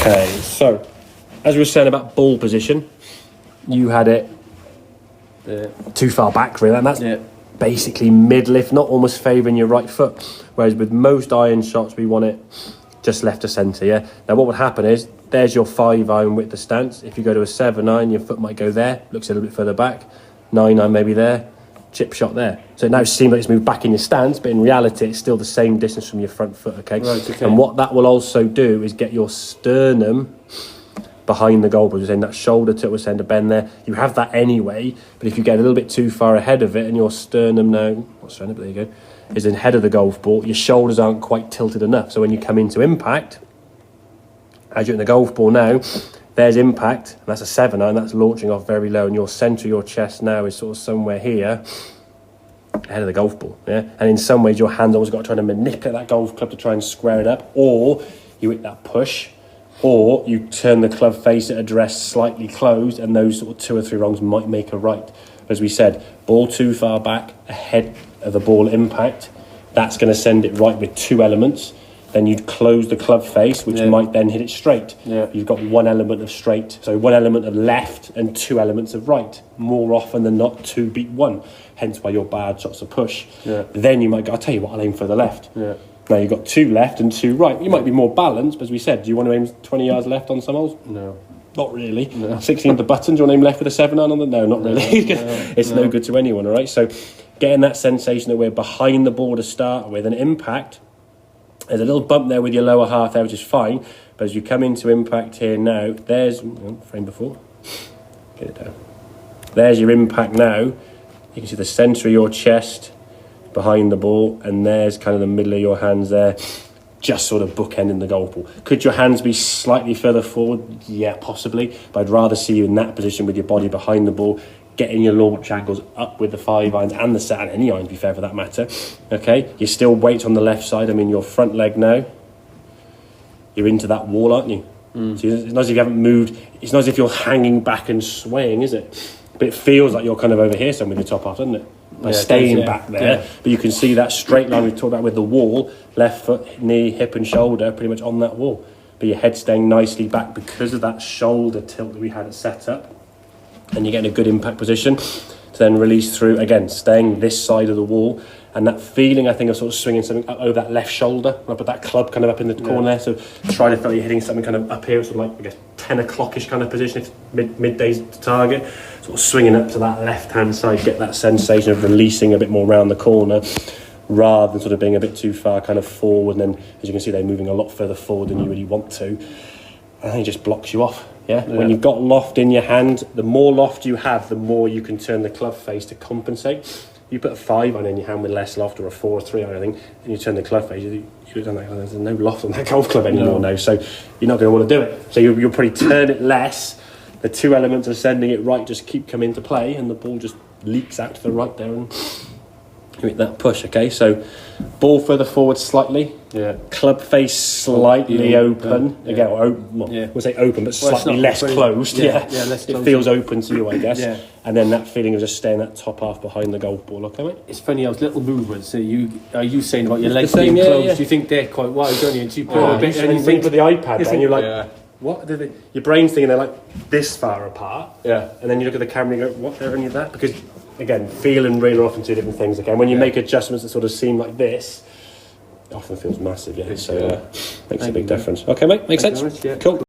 Okay, so as we were saying about ball position, you had it too far back, really, and that's basically mid-lift, not almost favouring your right foot. Whereas with most iron shots, we want it just left to centre, yeah? Now what would happen is, there's your 5-iron with the stance. If you go to a 7-iron, your foot might go there, looks a little bit further back. 9-iron maybe there, chip shot there. So it now seems like it's moved back in your stance, but in reality, it's still the same distance from your front foot, okay? Right, okay. And what that will also do is get your sternum behind the goal, because that shoulder tilt was saying to bend there. You have that anyway, but if you get a little bit too far ahead of it and your sternum now, not sternum, but there you go, is ahead of the golf ball, your shoulders aren't quite tilted enough. So when you come into impact, as you're in the golf ball now, there's impact, and that's a 7-iron, that's launching off very low, and your centre of your chest now is sort of somewhere here, ahead of the golf ball, yeah? And in some ways, your hand's always got to try to manipulate that golf club to try and square it up, or you hit that push, or you turn the club face at address slightly closed, and those sort of 2 or 3 wrongs might make a right. As we said, ball too far back, ahead of the ball impact, that's going to send it right with 2 elements. Then you'd close the club face, which might then hit it straight. Yeah. You've got 1 element of straight, so 1 element of left and 2 elements of right. More often than not, 2 beat 1. Hence why your bad shots are push. Yeah. Then you might go, I'll tell you what, I'll aim for the left. Yeah. Now you've got 2 left and 2 right. You might be more balanced, but as we said, do you want to aim 20 yards left on some holes? No. Not really. No. 16 the button, do you want to aim left with a 7-iron on the? No, not really. It's no good to anyone, all right? So getting that sensation that we're behind the ball to start with, and impact, there's a little bump there with your lower half there, which is fine. But as you come into impact here now, there's, frame before, get it down. There's your impact now. You can see the centre of your chest behind the ball, and there's kind of the middle of your hands there, just sort of bookending the golf ball. Could your hands be slightly further forward? Yeah, possibly. But I'd rather see you in that position with your body behind the ball, getting your launch angles up with the 5-irons and the set, and any iron to be fair for that matter. Okay, you still weight on the left side. I mean, your front leg now, you're into that wall, aren't you? So it's not as if you haven't moved. It's not as if you're hanging back and swaying, is it? But it feels like you're kind of over here somewhere with your top half, doesn't it? By staying back there. But you can see that straight line we talked about with the wall, left foot, knee, hip and shoulder pretty much on that wall. But your head staying nicely back because of that shoulder tilt that we had it set up. And you're getting a good impact position to then release through, again, staying this side of the wall. And that feeling, I think, of sort of swinging something up over that left shoulder, I put that club kind of up in the corner there. So try to feel you're hitting something kind of up here, sort of like, I guess, 10 o'clock-ish kind of position, if midday to target. Sort of swinging up to that left-hand side, get that sensation of releasing a bit more round the corner, rather than sort of being a bit too far kind of forward. And then, as you can see, they're moving a lot further forward than you really want to. And then it just blocks you off. Yeah? When you've got loft in your hand, the more loft you have, the more you can turn the club face to compensate. You put a 5-iron in your hand with less loft, or a 4 or 3-iron, I think, and you turn the club face, there's no loft on that golf club anymore now, so you're not going to want to do it. So you'll probably turn it less. The 2 elements of sending it right just keep coming into play, and the ball just leaks out to the right there and you hit that push, okay? So ball further forward slightly, club face slightly open, again, we'll say open, but slightly less closed, less closed. It feels open to you, I guess, and then that feeling of just staying that top half behind the golf ball, okay, mate? It's funny, those little movements that you saying about your legs being closed, you think they're quite wide, don't you? And you put a bit, and you think with the iPad, and you're like, what? Your brain's thinking they're like this far apart, and then you look at the camera and you go, what, they're only that? Because again, feel and real are often 2 different things. Okay, when you make adjustments that sort of seem like this, it often feels massive. Yeah, so makes a big difference. Okay, mate, makes sense. Cool.